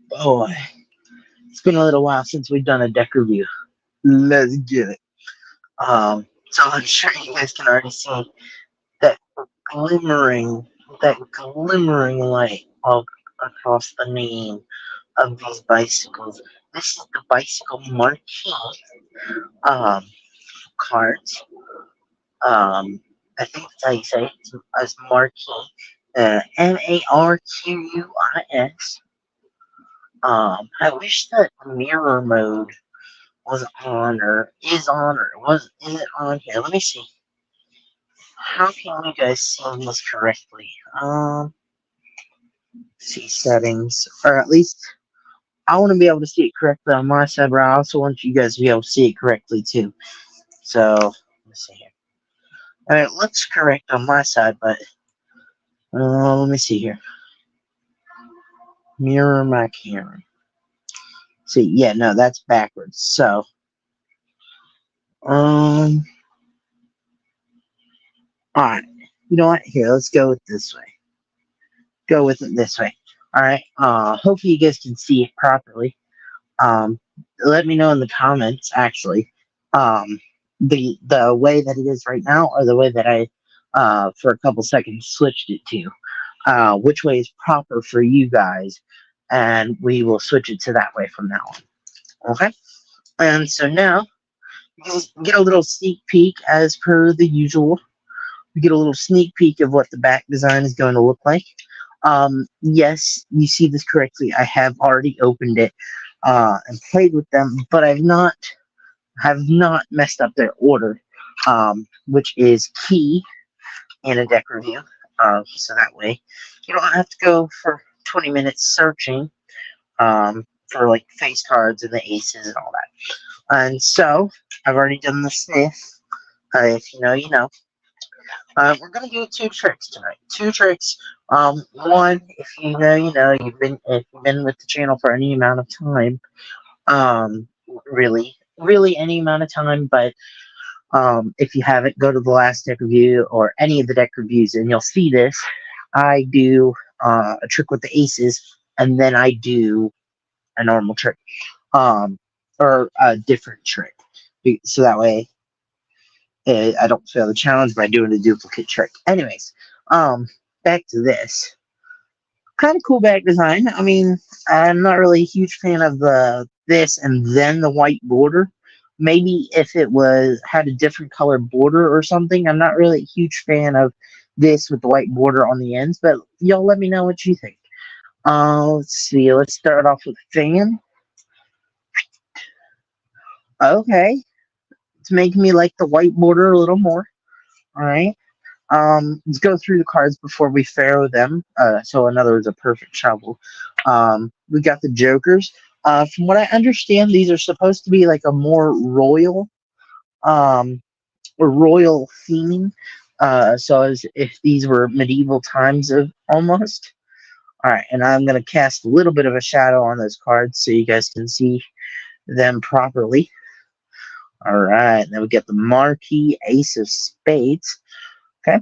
Boy, it's been a little while since we've done a deck review. Let's get it. So I'm sure you guys can already see that glimmering, that glimmering light all across the name of these bicycles. This is the bicycle marquee um, cards. I think that's how you say it. As marquee. Marquis. I wish that mirror mode was on or is on or is it on here? Let me see. How can you guys see this correctly? See settings, or at least I want to be able to see it correctly on my side, but I also want you guys to be able to see it correctly too. So let's see here. All right, it looks correct on my side, but let me see here. Mirror my camera. See, yeah, no, that's backwards. So, all right. You know what? Here, let's go with this way. Go with it this way. All right. Hopefully you guys can see it properly. Um, Let me know in the comments actually. Um, the way that it is right now, or the way that I for a couple seconds switched it to. Which way is proper for you guys, and we will switch it to that way from now on. Okay. And so now we get a little sneak peek as per the usual. We get a little sneak peek of what the back design is going to look like. Yes, you see this correctly. I have already opened it and played with them, but have not messed up their order, which is key in a deck review. So that way you don't have to go for 20 minutes searching for like face cards and the aces and all that. And so I've already done the sniff. If you know, you know. We're gonna do two tricks tonight. Two tricks. One, if you know, you know, if you've been with the channel for any amount of time, really any amount of time. But if you haven't, go to the last deck review or any of the deck reviews, and you'll see this. I do a trick with the aces, and then I do a normal trick, um, or a different trick, so that way I don't fail the challenge by doing a duplicate trick. Anyways, back to this. Kind of cool back design. I mean, I'm not really a huge fan of the this and then the white border. Maybe if it was had a different color border or something. I'm not really a huge fan of this with the white border on the ends, but y'all let me know what you think. Let's see. Let's start off with fan. Okay, it's making me like the white border a little more. All right. Let's go through the cards before we pharaoh them. So in other words, a perfect shuffle. We got the jokers. From what I understand, these are supposed to be like a more royal, um, or royal theming. So as if these were medieval times of almost. All right, and I'm gonna cast a little bit of a shadow on those cards so you guys can see them properly. All right, then we get the marquee ace of spades. Okay.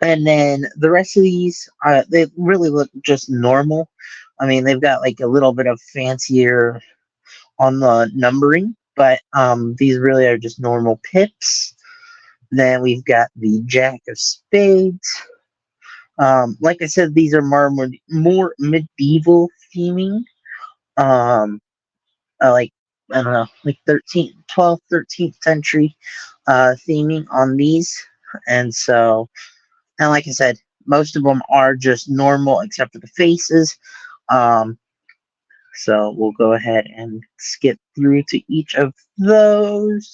And then the rest of these, they really look just normal. I mean, they've got like a little bit of fancier on the numbering, but these really are just normal pips. Then we've got the Jack of Spades. Like I said, these are more medieval theming. Um, like, I don't know, like 13th, 12th, 13th century theming on these. And so, and like I said, most of them are just normal except for the faces. Um, so we'll go ahead and skip through to each of those.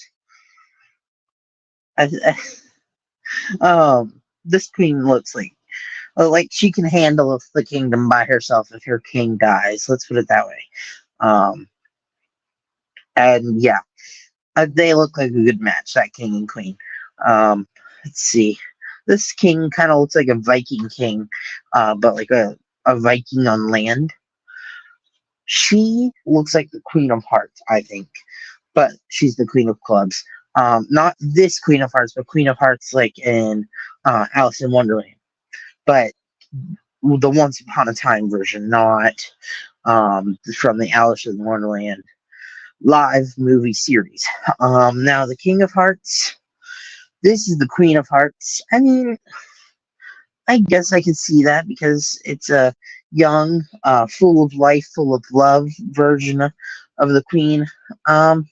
This queen looks like she can handle the kingdom by herself if her king dies. Let's put it that way. Um, and yeah, they look like a good match, that king and queen. Let's see. This king kind of looks like a Viking king, but like a Viking on land. She looks like the Queen of Hearts, I think, but she's the Queen of Clubs. Not this Queen of Hearts, but Queen of Hearts like in Alice in Wonderland. But the Once Upon a Time version, not from the Alice in Wonderland live movie series. Now the King of Hearts. This is the Queen of Hearts. I mean, I guess I can see that because it's a young, full of life, full of love version of the Queen. Um,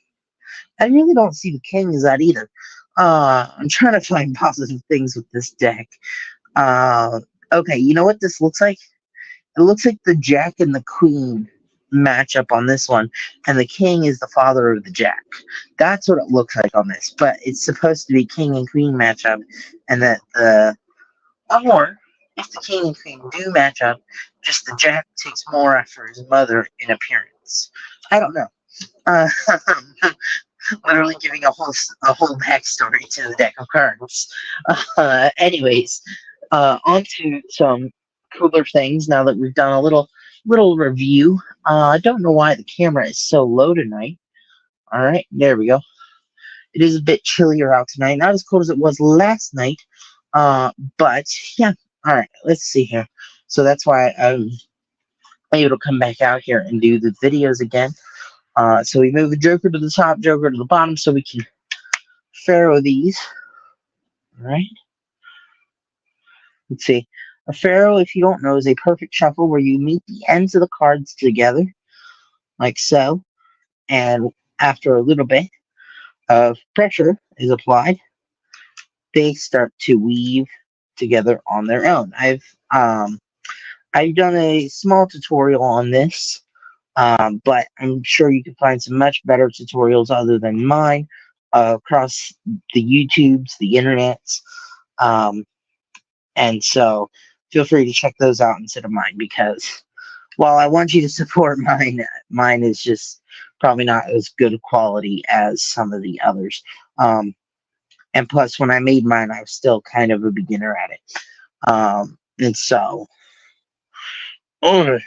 I really don't see the King as that either. I'm trying to find positive things with this deck. Uh, okay, you know what this looks like? It looks like the Jack and the Queen matchup on this one, and the King is the father of the Jack. That's what it looks like on this, but it's supposed to be King and Queen matchup, and that the or if the King and Queen do match up, just the Jack takes more after his mother in appearance. I don't know. Uh, literally giving a whole backstory to the deck of cards. Anyways, on to some cooler things. Now that we've done a little review, I don't know why the camera is so low tonight. All right, there we go. It is a bit chillier out tonight. Not as cold as it was last night, but yeah. All right, let's see here. So that's why I'm able to come back out here and do the videos again. So we move a Joker to the top, Joker to the bottom, so we can Pharaoh these. All right. Let's see. A Pharaoh, if you don't know, is a perfect shuffle where you meet the ends of the cards together, like so, and after a little bit of pressure is applied, they start to weave together on their own. I've done a small tutorial on this, but I'm sure you can find some much better tutorials other than mine across the YouTubes, the internets, and so feel free to check those out instead of mine because while I want you to support mine is just probably not as good quality as some of the others. And plus, when I made mine, I was still kind of a beginner at it. And so, oh,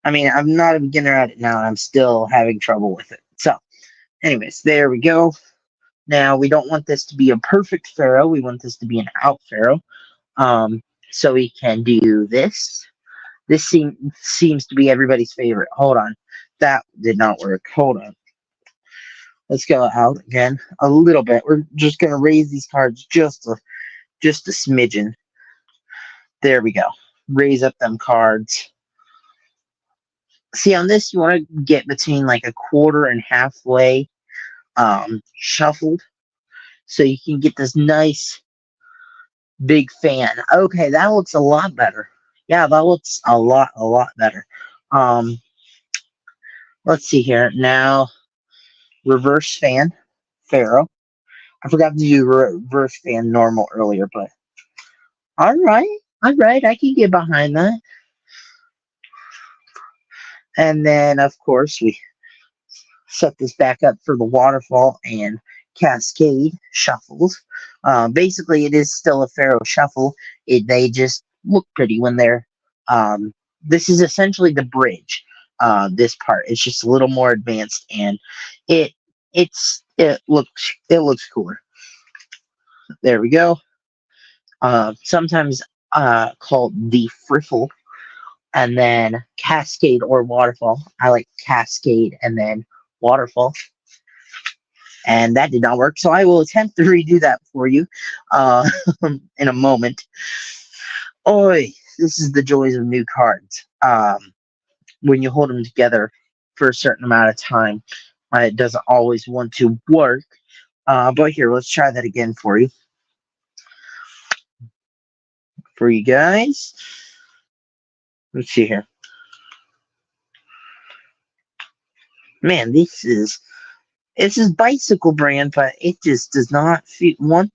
I mean, I'm not a beginner at it now, and I'm still having trouble with it. So, anyways, there we go. Now, we don't want this to be a perfect Pharaoh. We want this to be an out Pharaoh. So we can do this. This seems to be everybody's favorite. Hold on. That did not work. Hold on. Let's go out again a little bit. We're just going to raise these cards just a smidgen. There we go. Raise up them cards. See, on this, you want to get between like a quarter and halfway shuffled so you can get this nice big fan. Okay, that looks a lot better. Yeah, that looks a lot better. Let's see here. Now, reverse fan, Pharaoh. I forgot to do reverse fan normal earlier, but all right, I can get behind that. And then, of course, we set this back up for the waterfall and cascade shuffles. Basically, it is still a Pharaoh shuffle. They just look pretty when they're. This is essentially the bridge. This part it's just a little more advanced, and it looks cooler. There we go. Sometimes called the friffle, and then cascade or waterfall. I like cascade and then waterfall. And that did not work, so I will attempt to redo that for you in a moment. Oi, this is the joys of new cards. When you hold them together for a certain amount of time, it doesn't always want to work. But here, let's try that again for you. For you guys. Let's see here. Man, this is Bicycle brand, but it just does not want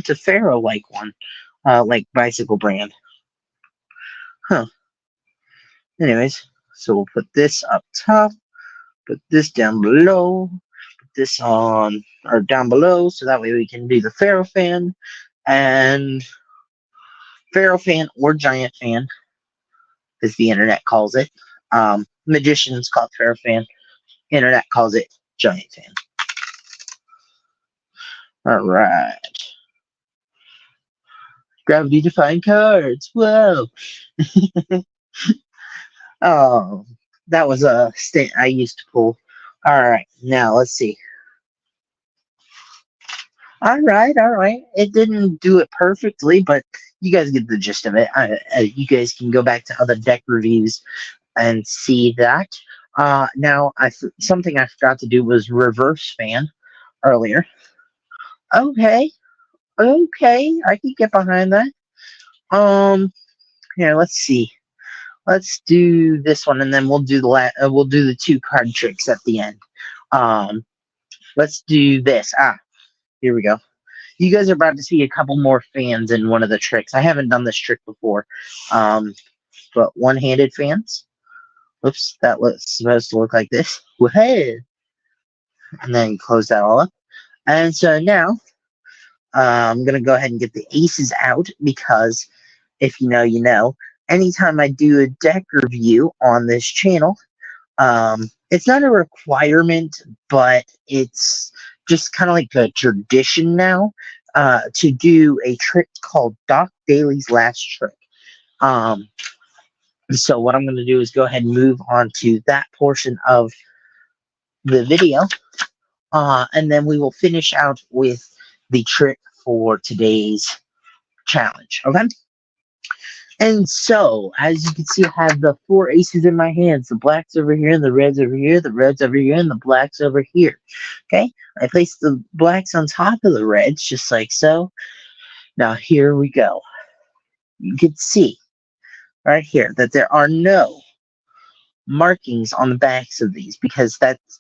to Pharaoh like one, like Bicycle brand. Huh. Anyways, so we'll put this up top, put this down below, put this on or down below, so that way we can do the Pharaoh fan and Pharaoh fan or Giant fan, as the internet calls it. Magicians call it Pharaoh fan. Internet calls it Giant fan. All right. Gravity defying cards. Whoa. Oh, that was a stint I used to pull. All right, now let's see. All right. It didn't do it perfectly, but you guys get the gist of it. You guys can go back to other deck reviews and see that. Now, something I forgot to do was reverse fan earlier. Okay, okay, I can get behind that. Um, Here, let's see. Let's do this one, and then we'll do the two card tricks at the end. Um, let's do this. Here we go. You guys are about to see a couple more fans in one of the tricks. I haven't done this trick before. But one-handed fans. Oops, that was supposed to look like this. Whoa. And then close that all up. And so now I'm going to go ahead and get the aces out because if you know, you know. Anytime I do a deck review on this channel, it's not a requirement, but it's just kind of like a tradition now to do a trick called Doc Daly's Last Trick. So what I'm going to do is go ahead and move on to that portion of the video, and then we will finish out with the trick for today's challenge. Okay. And so, as you can see, I have the four aces in my hands. The blacks over here, and the reds over here, the reds over here, and the blacks over here. Okay? I place the blacks on top of the reds, just like so. Now, here we go. You can see right here that there are no markings on the backs of these because that's...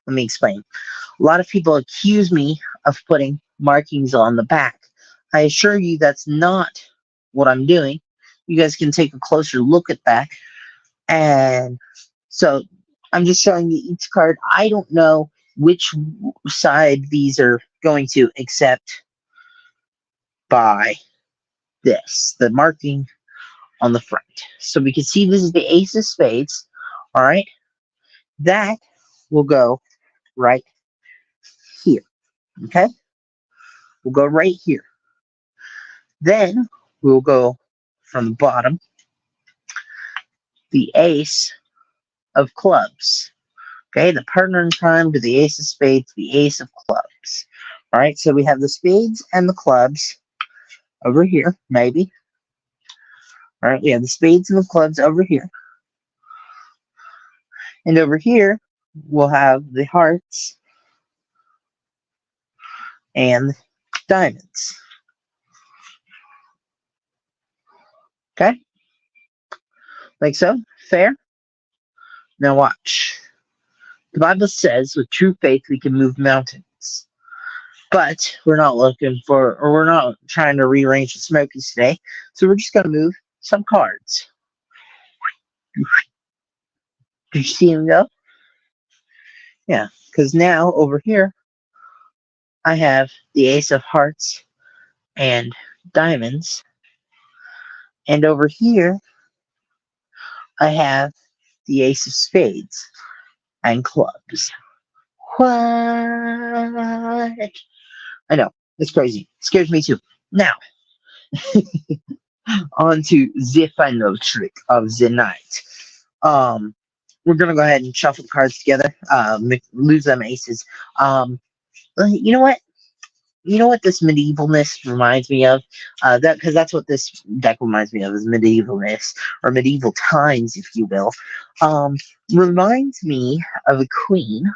Let me explain. A lot of people accuse me of putting markings on the back. I assure you that's not what I'm doing. You guys can take a closer look at that. And so I'm just showing you each card. I don't know which side these are going to except by this, the marking on the front. So we can see this is the ace of spades. All right. That will go right here. Okay. We'll go right here. Then we'll go from the bottom, the ace of clubs. Okay, the partner in crime to the ace of spades, the ace of clubs. All right, so we have the spades and the clubs over here, maybe. All right, we have the spades and the clubs over here. And over here, we'll have the hearts and diamonds. Okay? Like so? Fair? Now watch. The Bible says, with true faith, we can move mountains. But we're not looking for, or we're not trying to rearrange the Smokies today. So we're just going to move some cards. Did you see him go? Yeah, because now over here, I have the ace of hearts and diamonds. And over here, I have the ace of spades and clubs. What? I know, it's crazy. It scares me too. Now, on to the final trick of the night. We're gonna go ahead and shuffle the cards together. Lose them aces. You know what? You know what this medievalness reminds me of? Because that's what this deck reminds me of, is medievalness, or medieval times, if you will. Reminds me of a queen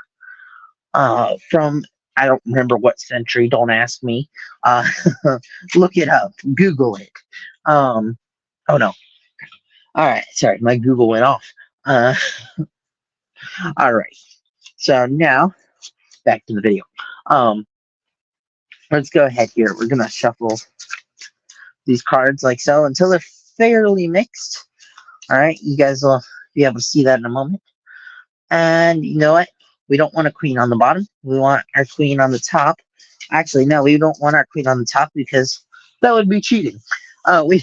from, I don't remember what century, don't ask me. Look it up, Google it. Oh no. Alright, sorry, my Google went off. Alright, so now, back to the video. Let's go ahead here. We're going to shuffle these cards like so until they're fairly mixed. All right, you guys will be able to see that in a moment. And you know what? We don't want a queen on the bottom. We want our queen on the top. Actually, no, we don't want our queen on the top because that would be cheating. We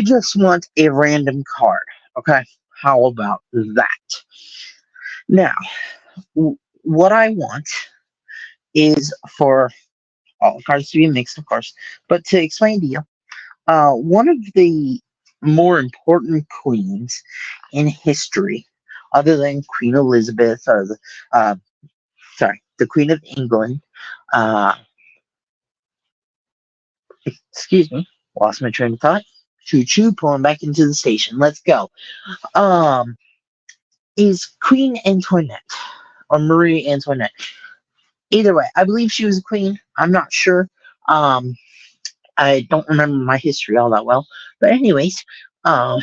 just want a random card. Okay, how about that? Now, what I want is for all the cards to be mixed, of course. But to explain to you, one of the more important queens in history, other than Queen Elizabeth or the Queen of England. Uh, excuse me, lost my train of thought. Choo choo, pulling back into the station. Let's go. Um, is Queen Antoinette or Marie Antoinette? Either way, I believe she was a queen. I'm not sure. Um, I don't remember my history all that well. But anyways, um,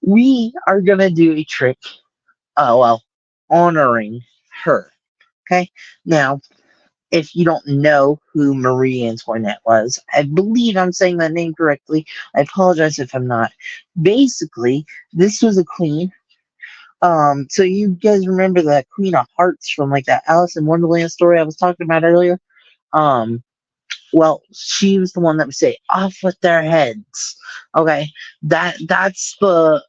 we are gonna do a trick. Well, honoring her. Okay. Now, if you don't know who Marie Antoinette was, I believe I'm saying that name correctly. I apologize if I'm not. Basically, this was a queen. So you guys remember that Queen of Hearts from like that Alice in Wonderland story I was talking about earlier? Um, well, she was the one that would say, "Off with their heads." Okay, that's the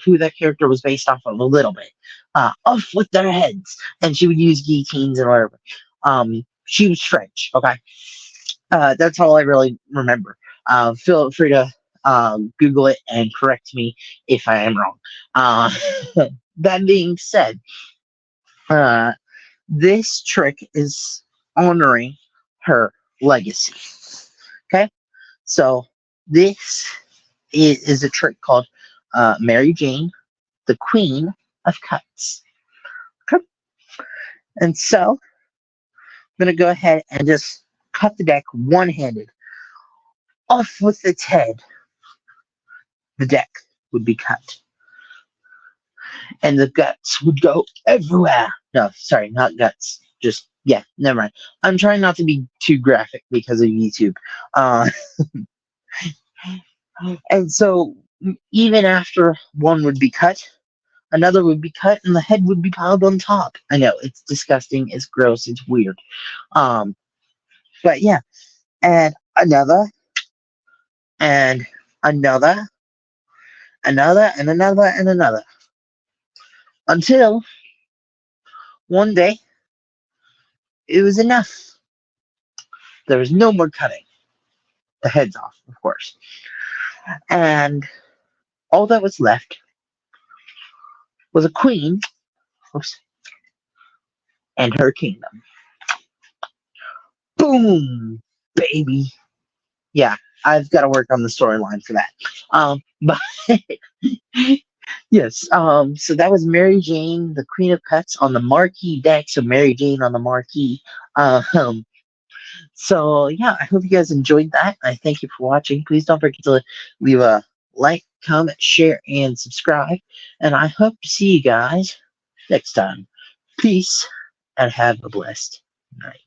who that character was based off of a little bit. Off with their heads, and she would use guillotines and whatever. She was French. Okay, that's all I really remember. Feel free to Google it and correct me if I am wrong. That being said, uh, this trick is honoring her legacy. Okay, so this is a trick called Mary Jane, the Queen of Cuts. Okay, and so I'm gonna go ahead and just cut the deck one-handed. Off with its head, the deck would be cut, and the guts would go everywhere. No, sorry, not guts. Just yeah, never mind. I'm trying not to be too graphic because of YouTube. Uh, and so even after one would be cut, another would be cut, and the head would be piled on top. I know it's disgusting, it's gross, it's weird. Um, but yeah, and another, and another, another, and another, and another, until one day it was enough. There was no more cutting the heads off, of course, and all that was left was a queen, oops, and her kingdom. Boom, baby. Yeah, I've got to work on the storyline for that. But yes, so that was Mary Jane, the Queen of Cuts on the marquee deck. So Mary Jane on the marquee. Um, so yeah, I hope you guys enjoyed that. I thank you for watching. Please don't forget to leave a like, comment, share, and subscribe. And I hope to see you guys next time. Peace and have a blessed night.